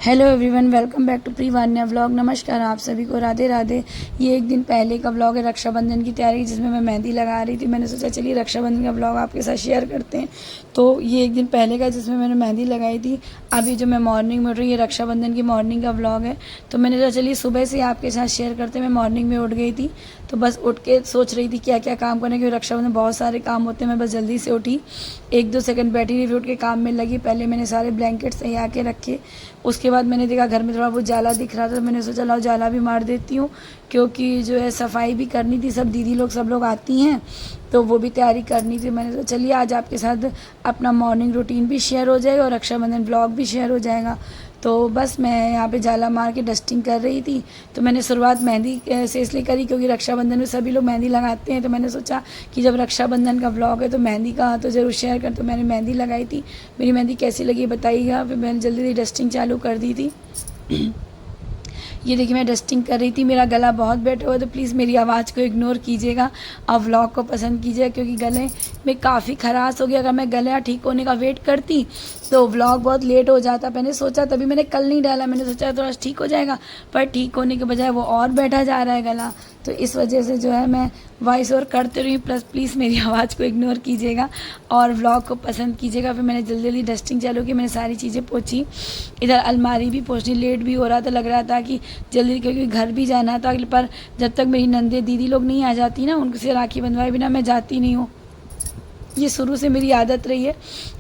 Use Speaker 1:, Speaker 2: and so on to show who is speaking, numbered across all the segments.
Speaker 1: Hello everyone, welcome back to प्रीवान्या vlog. नमस्कार आप सभी को, राधे राधे। ये एक दिन पहले का व्लॉग है रक्षाबंधन की तैयारी, जिसमें मैं मेहंदी लगा रही थी। मैंने सोचा चलिए रक्षाबंधन का व्लॉग आपके साथ शेयर करते हैं। तो ये एक दिन पहले का जिसमें मैंने मेहंदी लगाई थी। अभी जो मैं मॉर्निंग में उठ रही, ये रक्षाबंधन की मॉर्निंग का व्लॉग है। तो मैंने सोचा चलिए सुबह से आपके साथ शेयर करते हैं। मैं मॉर्निंग में उठ गई थी, तो बस उठ के सोच रही थी क्या क्या काम करने, क्योंकि रक्षाबंधन बहुत सारे काम होते हैं। मैं बस जल्दी से उठी, 1-2 सेकंड बैठी रही, फिर उठ के काम में लगी। पहले मैंने सारे ब्लैंकेट सही के रखे। उसके बाद मैंने देखा घर में थोड़ा बहुत जाला दिख रहा था, तो मैंने सोचा लाओ जाला भी मार देती हूँ, क्योंकि जो है सफाई भी करनी थी। सब दीदी लोग सब लोग आती हैं, तो वो भी तैयारी करनी थी। मैंने सोचा चलिए आज आपके साथ अपना मॉर्निंग रूटीन भी शेयर हो जाएगा और रक्षाबंधन व्लॉग भी शेयर हो जाएगा। तो बस मैं यहाँ पे जाला मार के डस्टिंग कर रही थी। तो मैंने शुरुआत मेहंदी से इसलिए करी क्योंकि रक्षाबंधन में सभी लोग मेहंदी लगाते हैं। तो मैंने सोचा कि जब रक्षाबंधन का व्लॉग है तो मेहंदी का तो ज़रूर शेयर कर। तो मैंने मेहंदी लगाई थी। मेरी मेहंदी कैसी लगी बताइएगा। फिर मैंने जल्दी जल्दी डस्टिंग चालू कर दी थी। ये देखिए मैं डस्टिंग कर रही थी। मेरा गला बहुत बैठा हुआ है, तो प्लीज़ मेरी आवाज़ को इग्नोर कीजिएगा और व्लॉग को पसंद कीजिएगा, क्योंकि गले में काफ़ी खराश हो गया। अगर मैं गला ठीक होने का वेट करती तो व्लॉग बहुत लेट हो जाता। मैंने सोचा, तभी मैंने कल नहीं डाला। मैंने सोचा थोड़ा ठीक हो जाएगा, पर ठीक होने के बजाय वो और बैठा जा रहा है गला। तो इस वजह से जो है मैं वॉइस ओवर करते रही। प्लस प्लीज़ मेरी आवाज़ को इग्नोर कीजिएगा और व्लॉग को पसंद कीजिएगा। फिर मैंने जल्दी जल्दी डस्टिंग चालू की। मैंने सारी चीज़ें पोंछी। इधर अलमारी भी पोंछनी, लेट भी हो रहा था, लग रहा था कि जल्दी, क्योंकि घर भी जाना था। पर जब तक मेरी नंदे दीदी लोग नहीं आ जाती ना, उनसे राखी बंधवाए बिना मैं जाती नहीं हूँ। ये शुरू से मेरी आदत रही है,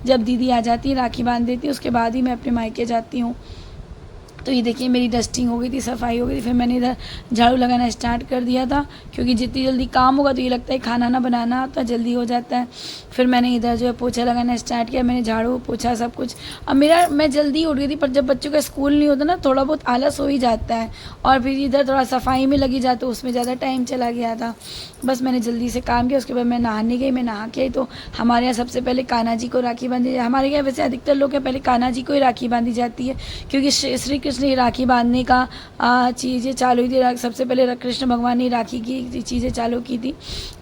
Speaker 1: जब दीदी आ जाती है राखी बांध देती है, उसके बाद ही मैं अपने मायके जाती हूँ। तो ये देखिए मेरी डस्टिंग हो गई थी, सफाई हो गई थी। फिर मैंने इधर झाड़ू लगाना स्टार्ट कर दिया था, क्योंकि जितनी जल्दी काम होगा तो ये लगता है खाना ना बनाना तो जल्दी हो जाता है। फिर मैंने इधर जो है पोछा लगाना स्टार्ट किया। मैंने झाड़ू पोछा सब कुछ। अब मैं जल्दी उठ गई थी, पर जब बच्चों का स्कूल नहीं होता ना, थोड़ा बहुत आलस हो ही जाता है। और फिर इधर थोड़ा सफाई में लगी जाती, उसमें ज़्यादा टाइम चला गया था। बस मैंने जल्दी से काम किया। उसके बाद मैं नहाने गई। मैं नहा के आई तो हमारे यहाँ सबसे पहले कान्हा जी को राखी बांधी। हमारे यहाँ वैसे अधिकतर लोग हैं, पहले कान्हा जी को ही राखी बांधी जाती है, क्योंकि श्री कृष्ण ही राखी बांधने का चीज़ें चालू हुई थी। सबसे पहले कृष्ण भगवान ने राखी की चीज़ें चालू की थी।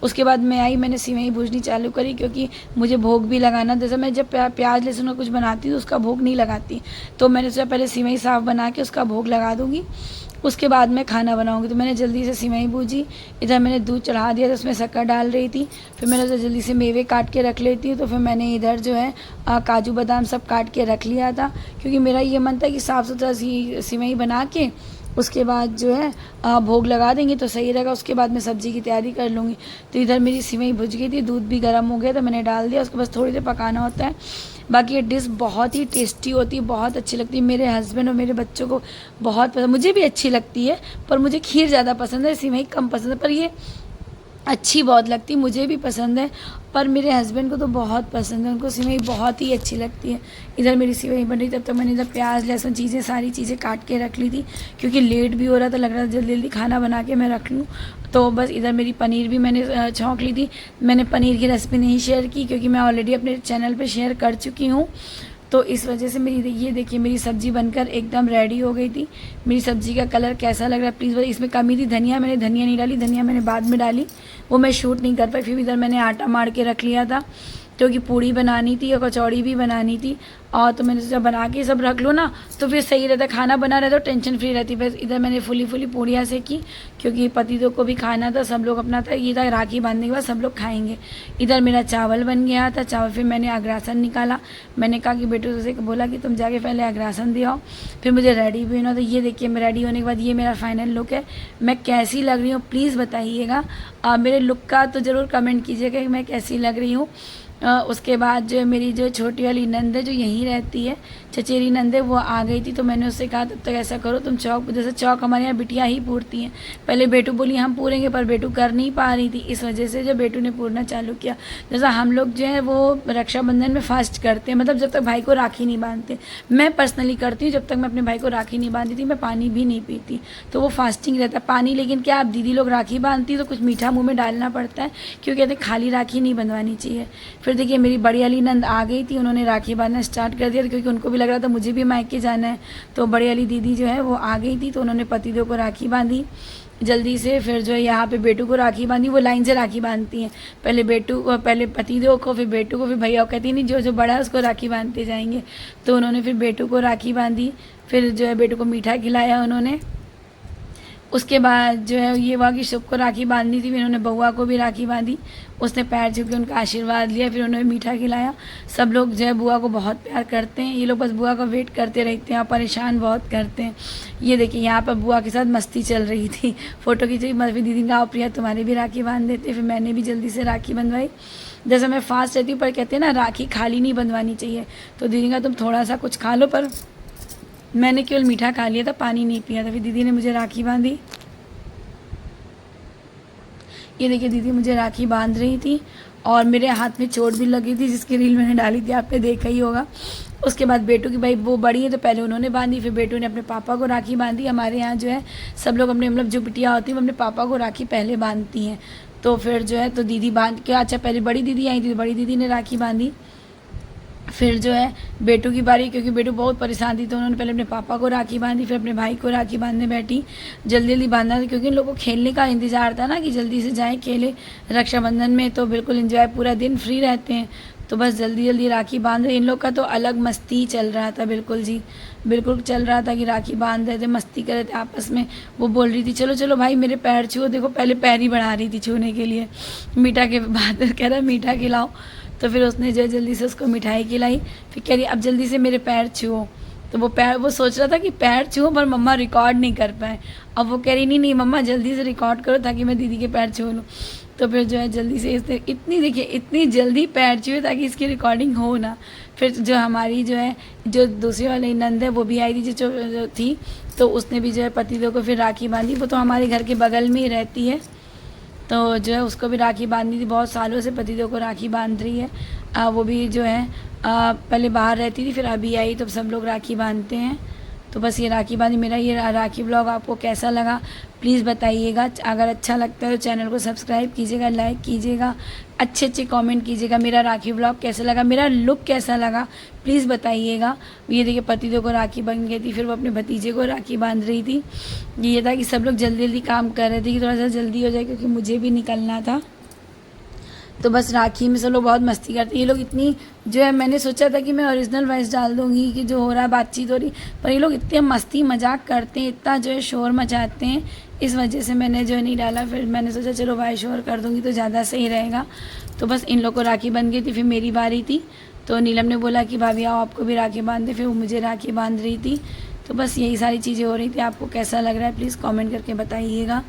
Speaker 1: उसके बाद मैं आई, मैंने सिवई भूजनी चालू करी, क्योंकि मुझे भोग भी लगाना। जैसे मैं जब प्याज लहसुन का कुछ बनाती हूँ तो उसका भोग नहीं लगाती, तो मैंने सोचा पहले सिवई साफ बना के उसका भोग लगा दूँगी, उसके बाद मैं खाना बनाऊंगी। तो मैंने जल्दी से सिवई भूजी। इधर मैंने दूध चढ़ा दिया, तो उसमें शक्कर डाल रही थी। फिर मैंने तो जल्दी से मेवे काट के रख लेती हूँ। तो फिर मैंने इधर जो है काजू बादाम सब काट के रख लिया था, क्योंकि मेरा ये मन था कि साफ़ सुथरा सिवई बना के उसके बाद जो है भोग लगा देंगे तो सही रहेगा। उसके बाद मैं सब्ज़ी की तैयारी कर लूँगी। तो इधर मेरी सिवई भुज गई थी, दूध भी गर्म हो गया, तो मैंने डाल दिया। उसको बस थोड़ी देर पकाना होता है। बाकी ये डिश बहुत ही टेस्टी होती है, बहुत अच्छी लगती है। मेरे हस्बैंड और मेरे बच्चों को बहुत पसंद, मुझे भी अच्छी लगती है, पर मुझे खीर ज़्यादा पसंद है, सिवई कम पसंद है। पर ये अच्छी बहुत लगती, मुझे भी पसंद है, पर मेरे हस्बैंड को तो बहुत पसंद है, उनको सिवई बहुत ही अच्छी लगती है। इधर मेरी सिवई बन रही, तब तक मैंने इधर प्याज लहसुन सारी चीज़ें काट के रख ली थी, क्योंकि लेट भी हो रहा था, लग रहा था जल्दी जल्दी खाना बना के मैं रख लूँ। तो बस इधर मेरी पनीर भी मैंने छौंक ली थी। मैंने पनीर की रेसिपी नहीं शेयर की, क्योंकि मैं ऑलरेडी अपने चैनल पर शेयर कर चुकी हूँ। तो इस वजह से मेरी ये देखिए मेरी सब्ज़ी बनकर एकदम रेडी हो गई थी। मेरी सब्ज़ी का कलर कैसा लग रहा है प्लीज़ बताइए। इसमें कमी थी धनिया, मैंने धनिया नहीं डाली, धनिया मैंने बाद में डाली, वो मैं शूट नहीं कर पाई। फिर इधर मैंने आटा मार के रख लिया था, क्योंकि पूड़ी बनानी थी और कचौड़ी भी बनानी थी। और तो मैंने सोचा बना के सब रख लो ना, तो फिर सही रहता, खाना बना रहता तो टेंशन फ्री रहती। बस इधर मैंने फुली पूड़ियाँ से की, क्योंकि पतिदेव को भी खाना था, सब लोग अपना था, ये था राखी बांधने के बाद सब लोग खाएंगे। इधर मेरा चावल बन गया था। चावल फिर मैंने अग्रासन निकाला। मैंने कहा कि बेटू से बोला कि तुम जाके पहले अग्रासन दे आओ, फिर मुझे रेडी भी होना। तो ये देखिए मैं रेडी होने के बाद ये मेरा फाइनल लुक है। मैं कैसी लग रही हूँ प्लीज़ बताइएगा। मेरे लुक का तो ज़रूर कमेंट कीजिएगा कि मैं कैसी लग रही हूँ। उसके बाद जो मेरी जो छोटी वाली नंद है जो यहीं रहती है, चचेरी नंद है, वो आ गई थी। तो मैंने उससे कहा तब तक ऐसा करो तुम चौक, जैसे चौक हमारे यहाँ बिटियाँ ही पूरती हैं। पहले बेटू बोली हम पूरेंगे, पर बेटू कर नहीं पा रही थी, इस वजह से जो बेटू ने पूरना चालू किया। जैसा हम लोग जो है वो रक्षाबंधन में फास्ट करते हैं, मतलब जब तक भाई को राखी नहीं बांधते। मैं पर्सनली करती हूँ, जब तक मैं अपने भाई को राखी नहीं बांधती थी मैं पानी भी नहीं पीती, तो वो फास्टिंग रहता है पानी। लेकिन क्या आप दीदी लोग राखी बांधती तो कुछ मीठा मुँह में डालना पड़ता है, क्योंकि कहते खाली राखी नहीं बंधवानी चाहिए। फिर देखिए मेरी बड़ी वाली नंद आ गई थी, उन्होंने राखी बांधना स्टार्ट कर दिया, क्योंकि उनको भी लग रहा था मुझे भी मायके जाना है। तो बड़ी वाली दीदी जो है वो आ गई थी, तो उन्होंने पतिदेव को राखी बांधी जल्दी से। फिर जो है यहाँ पे बेटू को राखी बांधी, वो लाइन से राखी बांधती हैं, पहले बेटू को, पहले पतिदेव को, फिर बेटू को, फिर भैया को। कहती नहीं जो जो बड़ा है उसको राखी बांधते जाएंगे। तो उन्होंने फिर बेटू को राखी बांधी। फिर जो है बेटू को मीठा खिलाया उन्होंने। उसके बाद जो है ये हुआ कि शुभ को राखी बांधनी थी, फिर उन्होंने बउआ को भी राखी बांधी। उसने पैर छू के उनका आशीर्वाद लिया, फिर उन्होंने मीठा खिलाया। सब लोग जो है बुआ को बहुत प्यार करते हैं, ये लोग बस बुआ का वेट करते रहते हैं और परेशान बहुत करते हैं। ये देखिए यहाँ पर बुआ के साथ मस्ती चल रही थी, फ़ोटो खींची। फिर दीदी ने कहा प्रिया तुम्हारे भी राखी बांध देते, फिर मैंने भी जल्दी से राखी बंधवाई। जैसे मैं फास्ट रहती हूँ पर कहते हैं ना राखी खाली नहीं बंधवानी चाहिए, तो दीदी ने कहा तुम थोड़ा सा कुछ खा लो, पर मैंने केवल मीठा खा लिया था, पानी नहीं पिया था। फिर दीदी ने मुझे राखी बांधी। ये देखिए दीदी मुझे राखी बांध रही थी और मेरे हाथ में चोट भी लगी थी, जिसकी रील मैंने डाली थी, आपने देखा ही होगा। उसके बाद बेटू की भाई वो बड़ी है तो पहले उन्होंने बांधी, फिर बेटू ने अपने पापा को राखी बांधी। हमारे यहाँ जो है सब लोग अपने मतलब जो बिटिया होती है वो अपने पापा को राखी पहले बांधती हैं। तो फिर जो है तो दीदी बांध के, अच्छा पहले बड़ी दीदी आई थी, बड़ी दीदी ने राखी बांधी। फिर जो है बेटू की बारी, क्योंकि बेटू बहुत परेशान थी तो उन्होंने पहले अपने पापा को राखी बांधी, फिर अपने भाई को राखी बांधने बैठी। जल्दी जल्दी बांधना था क्योंकि इन लोगों को खेलने का इंतज़ार था ना कि जल्दी से जाएं खेले रक्षाबंधन में, तो बिल्कुल इन्जॉय, पूरा दिन फ्री रहते हैं, तो बस जल्दी जल्दी राखी बांध रहे। इन लोग का तो अलग मस्ती चल रहा था, बिल्कुल जी बिल्कुल चल रहा था कि राखी बांध रहे थे, मस्ती कर रहे थे आपस में। वो बोल रही थी चलो चलो भाई मेरे पैर छुओ, देखो पहले पैर ही बढ़ा रही थी छूने के लिए, मीठा के बाद कह रहा मीठा खिलाओ। तो फिर उसने जो है जल्दी से उसको मिठाई खिलाई, फिर कह रही अब जल्दी से मेरे पैर छुओ। तो वो सोच रहा था कि पैर छुओ पर मम्मा रिकॉर्ड नहीं कर पाए। अब वो कह रही नहीं नहीं मम्मा जल्दी से रिकॉर्ड करो ताकि मैं दीदी के पैर छू लूँ। तो फिर जो है जल्दी से इसने इतनी जल्दी पैर छुए ताकि इसकी रिकॉर्डिंग हो ना। फिर जो हमारी जो है जो दूसरी वाली नंद है वो भी आई थी जो थी, तो उसने भी जो है पतिदेव को फिर राखी बांधी। वो तो हमारे घर के बगल में ही रहती है, तो जो है उसको भी राखी बांधी थी। बहुत सालों से पतिदेव को राखी बांध रही है। वो भी जो है पहले बाहर रहती थी, फिर अभी आई, तो सब लोग राखी बांधते हैं। तो बस ये राखी बांधी। मेरा ये राखी ब्लॉग आपको कैसा लगा प्लीज़ बताइएगा। अगर अच्छा लगता है तो चैनल को सब्सक्राइब कीजिएगा, लाइक कीजिएगा, अच्छे अच्छे कमेंट कीजिएगा। मेरा राखी ब्लॉग कैसा लगा, मेरा लुक कैसा लगा प्लीज़ बताइएगा। ये देखिए पतिदेव को राखी बन गई थी, फिर वो अपने भतीजे को राखी बांध रही थी। ये था कि सब लोग जल्दी जल्दी काम कर रहे थे कि थोड़ा सा जल्दी हो जाए क्योंकि मुझे भी निकलना था। तो बस राखी में सब लोग बहुत मस्ती करते हैं। ये लोग इतनी जो है, मैंने सोचा था कि मैं ओरिजिनल वॉइस डाल दूँगी कि जो हो रहा है बातचीत हो रही, पर ये लोग इतने मस्ती मजाक करते हैं, इतना जो है शोर मचाते हैं, इस वजह से मैंने जो है नहीं डाला। फिर मैंने सोचा चलो वॉइस ओवर कर दूँगी तो ज़्यादा सही रहेगा। तो बस इन लोग को राखी बन गई थी, फिर मेरी बारी थी, तो नीलम ने बोला कि भाभी आओ आपको भी राखी बांध दे, फिर वो मुझे राखी बांध रही थी। तो बस यही सारी चीज़ें हो रही थी। आपको कैसा लग रहा है प्लीज़ कमेंट करके बताइएगा,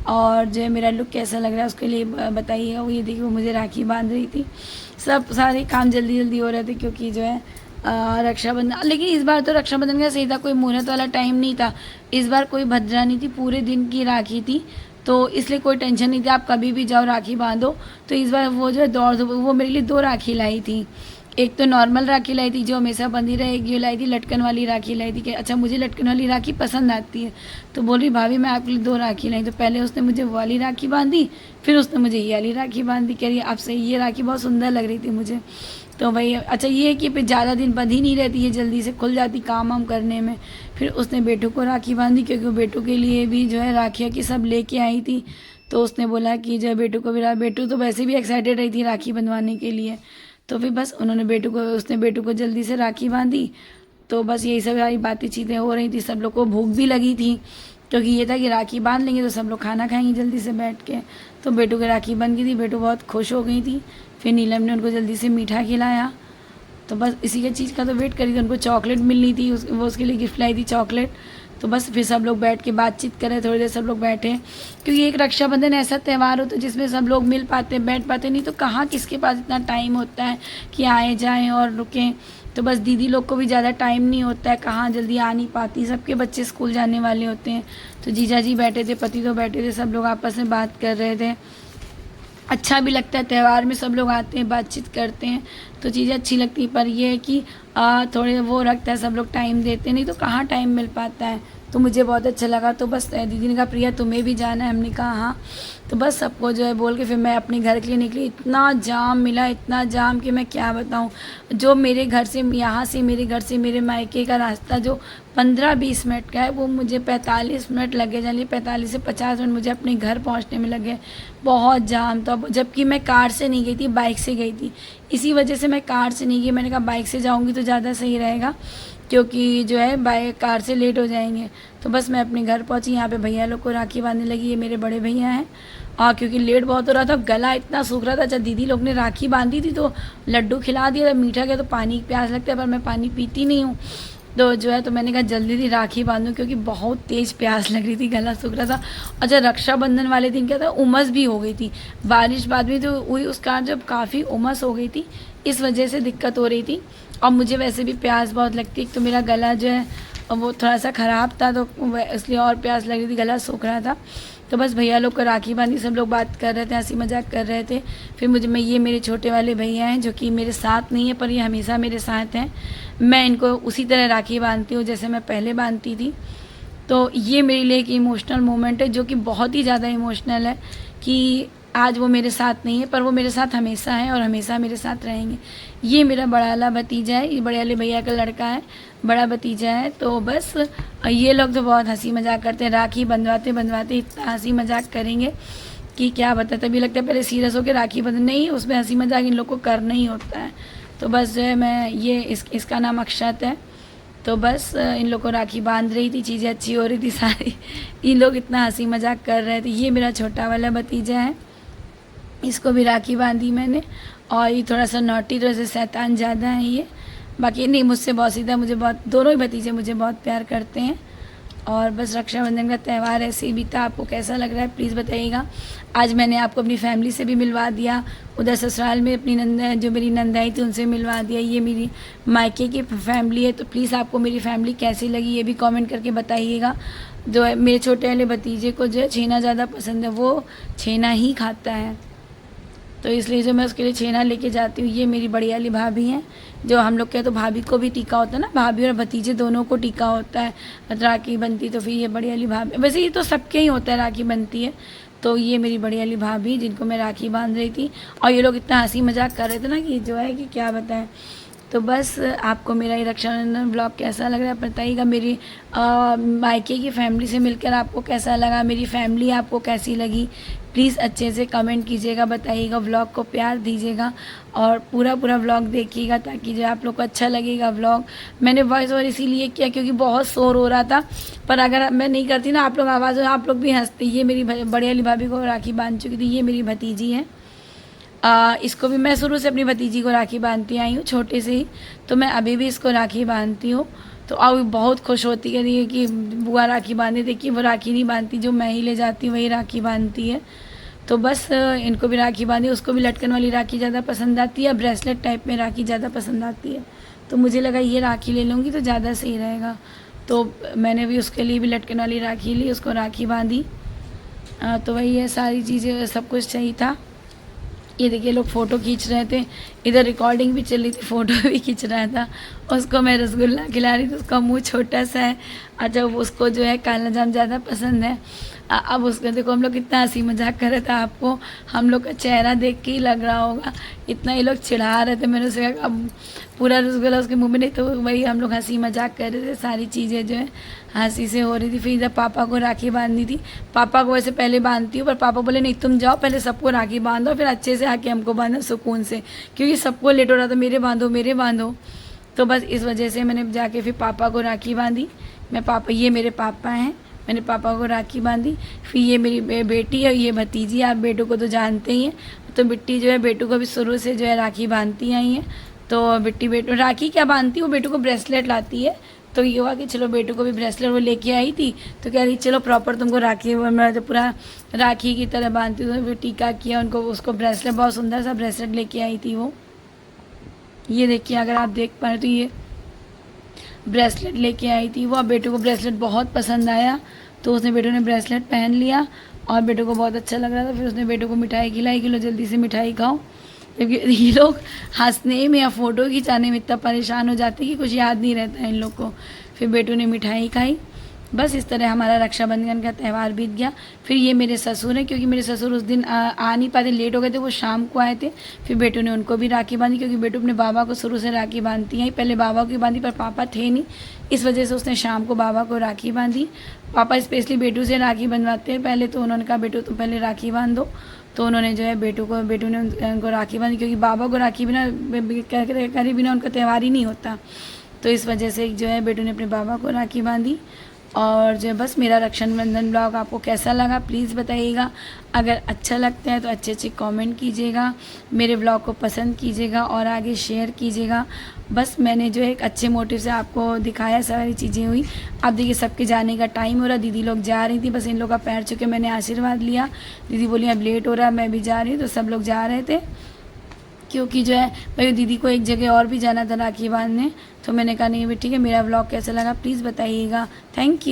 Speaker 1: और जो है मेरा लुक कैसा लग रहा है उसके लिए बताइएगा। वो ये देखिए वो मुझे राखी बांध रही थी। सब सारे काम जल्दी जल्दी हो रहे थे क्योंकि जो है रक्षाबंधन, लेकिन इस बार तो रक्षाबंधन का सही था, कोई मुहूर्त वाला टाइम नहीं था। इस बार कोई भद्रा नहीं थी, पूरे दिन की राखी थी, तो इसलिए कोई टेंशन नहीं थी, आप कभी भी जाओ राखी बांधो। तो इस बार वो जो है वो मेरे लिए 2 राखी लाई थी। एक तो नॉर्मल राखी लाई थी जो हमेशा बंधी रहे, एक ये लाई थी लटकन वाली राखी लाई थी कि अच्छा मुझे लटकन वाली राखी पसंद आती है। तो बोल रही भाभी मैं आपके लिए 2 राखी लाई। तो पहले उसने मुझे वो वाली राखी बांधी, फिर उसने मुझे ये वाली राखी बांधी। कह रही आपसे ये राखी बहुत सुंदर लग रही थी मुझे। तो भाई अच्छा ये है कि फिर ज़्यादा दिन बंधी नहीं रहती है, जल्दी से खुल जाती काम वाम करने में। फिर उसने बेटू को राखी बांधी क्योंकि वो बेटू के लिए भी जो है राखियाँ की सब लेके आई थी। तो उसने बोला कि जो है बेटू को भी, बेटू तो वैसे भी एक्साइटेड रही थी राखी बंधवाने के लिए। तो फिर बस उसने बेटू को जल्दी से राखी बांधी। तो बस यही सब सारी बातें चीज़ें हो रही थी। सब लोग को भूख भी लगी थी क्योंकि ये था कि राखी बांध लेंगे तो सब लोग खाना खाएंगे जल्दी से बैठ के। तो बेटू की राखी बन गई थी, बेटू बहुत खुश हो गई थी। फिर नीलम ने उनको जल्दी से मीठा खिलाया। तो बस इसी के चीज़ का तो वेट करी थी, उनको चॉकलेट मिलनी थी, वो उसके लिए गिफ्ट लाई थी चॉकलेट। तो बस फिर सब लोग बैठ के बातचीत करें, थोड़ी देर सब लोग बैठे, क्योंकि एक रक्षाबंधन ऐसा त्यौहार होता है जिसमें सब लोग मिल पाते बैठ पाते, नहीं तो कहाँ किसके पास इतना टाइम होता है कि आए जाएं और रुकें। तो बस दीदी लोग को भी ज़्यादा टाइम नहीं होता है, कहाँ जल्दी आ नहीं पाती, सबके बच्चे स्कूल जाने वाले होते हैं। तो जीजा जी बैठे थे, पति तो बैठे थे, सब लोग आपस में बात कर रहे थे। अच्छा भी लगता है, त्यौहार में सब लोग आते हैं बातचीत करते हैं तो चीज़ें अच्छी लगती है। पर ये है कि थोड़े वो रखता है, सब लोग टाइम देते नहीं तो कहाँ टाइम मिल पाता है। तो मुझे बहुत अच्छा लगा। तो बस दीदी ने कहा प्रिया तुम्हें भी जाना है, हमने कहा हाँ। तो बस सबको जो है बोल के फिर मैं अपने घर के लिए निकली। इतना जाम मिला, इतना जाम कि मैं क्या बताऊँ। जो मेरे घर से यहाँ से मेरे घर से मेरे मायके का रास्ता जो 15-20 मिनट का है वो मुझे 45 मिनट लगे, जानिए 45 से 50 मिनट मुझे अपने घर पहुँचने में लगे। बहुत जाम था, जबकि मैं कार से नहीं गई थी, बाइक से गई थी। इसी वजह से मैं कार से नहीं गई, मैंने कहा बाइक से जाऊँगी तो ज़्यादा सही रहेगा। क्योंकि जो है बाय कार से लेट हो जाएंगे। तो बस मैं अपने घर पहुंची, यहाँ पे भैया लोग को राखी बांधने लगी। ये मेरे बड़े भैया हैं। और क्योंकि लेट बहुत हो रहा था, गला इतना सूख रहा था। जब दीदी लोग ने राखी बांधी थी तो लड्डू खिला दिया था, मीठा गया तो पानी प्यास लगता है, पर मैं पानी पीती नहीं हूँ। तो जो है तो मैंने कहा जल्दी से राखी बांधूं, क्योंकि बहुत तेज़ प्यास लग रही थी, गला सूख रहा था। और जब रक्षाबंधन वाले दिन क्या था, उमस भी हो गई थी, बारिश बाद में तो हुई, उस कारण जब काफ़ी उमस हो गई थी, इस वजह से दिक्कत हो रही थी। और मुझे वैसे भी प्यास बहुत लगती है, तो मेरा गला जो है वो थोड़ा सा ख़राब था, तो इसलिए और प्यास लग रही थी, गला सूख रहा था। तो बस भैया लोग को राखी बांधी, सब लोग बात कर रहे थे, हंसी मजाक कर रहे थे। फिर ये मेरे छोटे वाले भैया हैं, जो कि मेरे साथ नहीं है, पर ये हमेशा मेरे साथ हैं। मैं इनको उसी तरह राखी बांधती हूँ जैसे मैं पहले बांधती थी। तो ये मेरे लिए एक इमोशनल मोमेंट है, जो कि बहुत ही ज़्यादा इमोशनल है, कि आज वो मेरे साथ नहीं है, पर वो मेरे साथ हमेशा है और हमेशा मेरे साथ रहेंगे। ये मेरा बड़ा वाला भतीजा है, ये बड़े वाले भैया का लड़का है, बड़ा भतीजा है। तो बस ये लोग तो बहुत हंसी मजाक करते हैं, राखी बंधवाते बंधवाते इतना हंसी मजाक करेंगे कि क्या बता। तभी लगता है पहले सीरियस होकर राखी बंध, नहीं, उसमें हंसी मजाक इन लोग को करना ही होता है। तो बस जो है मैं ये इसका नाम अक्षत है। तो बस इन लोग को राखी बांध रही थी, चीज़ें अच्छी हो रही थी सारी। इन लोग इतना हंसी मजाक कर रहे थे। ये मेरा छोटा वाला भतीजा है, इसको भी राखी बांधी मैंने। और ये थोड़ा सा नॉटी, थोड़ा सा शैतान ज़्यादा है ये, बाकी नहीं, मुझसे बहुत सीधा, मुझे बहुत, दोनों ही भतीजे मुझे बहुत प्यार करते हैं। और बस रक्षाबंधन का त्यौहार ऐसे ही बीता। आपको कैसा लग रहा है प्लीज़ बताइएगा। आज मैंने आपको अपनी फैमिली से भी मिलवा दिया, उधर ससुराल में अपनी जो मेरी नंदाई थी उनसे मिलवा दिया। ये मेरी मायके की फैमिली है। तो प्लीज़ आपको मेरी फैमिली कैसी लगी ये भी कमेंट करके बताइएगा। जो है मेरे छोटे वाले भतीजे को जो है छेना ज़्यादा पसंद है, वो छेना ही खाता है, तो इसलिए जो मैं उसके लिए छेना लेके जाती हूँ। ये मेरी बड़ी वाली भाभी हैं, जो हम लोग के तो भाभी को भी टीका होता है ना, भाभी और भतीजे दोनों को टीका होता है, राखी बनती। तो फिर ये बड़ी वाली भाभी, वैसे ये तो सबके ही होता है, राखी बनती है। तो ये मेरी बड़ी वाली भाभी, जिनको मैं राखी बांध रही थी। और ये लोग इतना हंसी मजाक कर रहे थे ना कि जो है कि क्या बताएं। तो बस आपको मेरा ये रक्षाबंधन ब्लॉग कैसा लग रहा है बताइएगा। मेरी मायके की फैमिली से मिलकर आपको कैसा लगा, मेरी फैमिली आपको कैसी लगी, प्लीज़ अच्छे से कमेंट कीजिएगा, बताइएगा, व्लॉग को प्यार दीजिएगा और पूरा व्लॉग देखिएगा, ताकि जो आप लोग को अच्छा लगेगा व्लॉग। मैंने वॉइस ओवर इसीलिए किया क्योंकि बहुत शोर हो रहा था, पर अगर मैं नहीं करती ना, आप लोग आवाज़, आप लोग भी हंसते। ये मेरी बड़ी वाली भाभी को राखी बांध चुकी थी, ये मेरी भतीजी है। इसको भी मैं शुरू से अपनी भतीजी को राखी बांधती आई हूँ, छोटे से ही। तो मैं अभी भी इसको राखी बांधती हूँ। तो अब बहुत खुश होती है कि बुआ राखी बांधे, देखिए वो राखी नहीं बांधती, जो मैं ही ले जाती हूँ वही राखी बांधती है। तो बस इनको भी राखी बांधी। उसको भी लटकन वाली राखी ज़्यादा पसंद आती है, ब्रेसलेट टाइप में राखी ज़्यादा पसंद आती है। तो मुझे लगा ये राखी ले लूँगी तो ज़्यादा सही रहेगा, तो मैंने भी उसके लिए भी लटकन वाली राखी ली, उसको राखी बांधी। तो वही है, सारी चीज़ें, सब कुछ सही था। ये देखिए लोग फ़ोटो खींच रहे थे, इधर रिकॉर्डिंग भी चल रही थी, फ़ोटो भी खींच रहा था। उसको मैं रसगुल्ला खिला रही थी, उसका मुंह छोटा सा है। अच्छा, उसको जो है काला जाम ज़्यादा पसंद है। अब उसको देखो, हम लोग कितना हंसी मजाक कर रहे थे, आपको हम लोग का चेहरा देख के ही लग रहा होगा, इतना ये लोग चिढ़ा रहे थे। मैंने उसे कहा अब पूरा रसगुल्ला उसके मुंह में नहीं, तो वही हम लोग हंसी मजाक कर रहे थे, सारी चीज़ें जो है हंसी से हो रही थी। फिर इधर पापा को राखी बांधनी थी, पापा को वैसे पहले बांधती हूँ, पर पापा बोले नहीं तुम जाओ, पहले सबको राखी बांधो, फिर अच्छे से आके हमको बांधो सुकून से, क्योंकि सबको लेट हो रहा था, मेरे बांधो मेरे बांधो। तो बस इस वजह से मैंने जाके फिर पापा को राखी बांधी। ये मेरे पापा हैं, मैंने पापा को राखी बांधी। फिर ये मेरी बेटी है, ये भतीजी, आप बेटू को तो जानते ही हैं। तो बिट्टी जो है बेटू को भी शुरू से जो है राखी बांधती आई है। तो बिट्टी बेटू राखी क्या बांधती, वो बेटू को ब्रेसलेट लाती है। तो ये हुआ कि चलो बेटू को भी ब्रेसलेट वो लेके आई थी, तो कह रही चलो प्रॉपर तुमको राखी, मैं तो पूरा राखी की तरह बांधती हूँ। तो टीका किया उनको, उसको ब्रेसलेट, बहुत सुंदर सा ब्रेसलेट लेके आई थी वो। ये देखिए, अगर आप देख पा रहे तो ये ब्रेसलेट लेके आई थी वो। अब बेटू को ब्रेसलेट बहुत पसंद आया, तो उसने बेटू ने ब्रेसलेट पहन लिया और बेटू को बहुत अच्छा लग रहा था। फिर उसने बेटू को मिठाई खिलाई कि लो जल्दी से मिठाई खाओ, क्योंकि ये लोग हंसने में या फ़ोटो खिंचाने में इतना परेशान हो जाते हैं कि कुछ याद नहीं रहता है इन लोग को। फिर बेटू ने मिठाई खाई। बस इस तरह हमारा रक्षाबंधन का त्यौहार बीत गया। फिर ये मेरे ससुर हैं, क्योंकि मेरे ससुर उस दिन आ नहीं पाते, लेट हो गए थे, वो शाम को आए थे। फिर बेटू ने उनको भी राखी बांधी, क्योंकि बेटू अपने बाबा को शुरू से राखी बांधती हैं। पहले बाबा की बांधी, पर पापा थे नहीं, इस वजह से उसने शाम को बाबा को राखी बांधी। पापा स्पेशली बेटू से राखी बंधवाते हैं पहले, तो उन्होंने कहा बेटू तुम पहले राखी बांध दो। तो उन्होंने जो है बेटू ने उनको राखी बांधी, क्योंकि बाबा को राखी बिना करे बिना उनका त्यौहार ही नहीं होता। तो इस वजह से जो है बेटू ने अपने बाबा को राखी बांधी। और जो है बस मेरा रक्षाबंधन ब्लॉग आपको कैसा लगा प्लीज़ बताइएगा। अगर अच्छा लगता है तो अच्छे अच्छे कमेंट कीजिएगा, मेरे ब्लॉग को पसंद कीजिएगा और आगे शेयर कीजिएगा। बस मैंने जो है एक अच्छे मोटिव से आपको दिखाया, सारी चीज़ें हुई। अब देखिए सबके जाने का टाइम हो रहा, दीदी लोग जा रही थी, बस इन लोग का पैर छू के मैंने आशीर्वाद लिया। दीदी बोली अब लेट हो रहा है, मैं भी जा रही हूँ, तो सब लोग जा रहे थे क्योंकि जो है भाई दीदी को एक जगह और भी जाना था राखी बांधने। तो मैंने कहा नहीं भाई ठीक है, मेरा ब्लॉग कैसा लगा प्लीज़ बताइएगा। Thank you.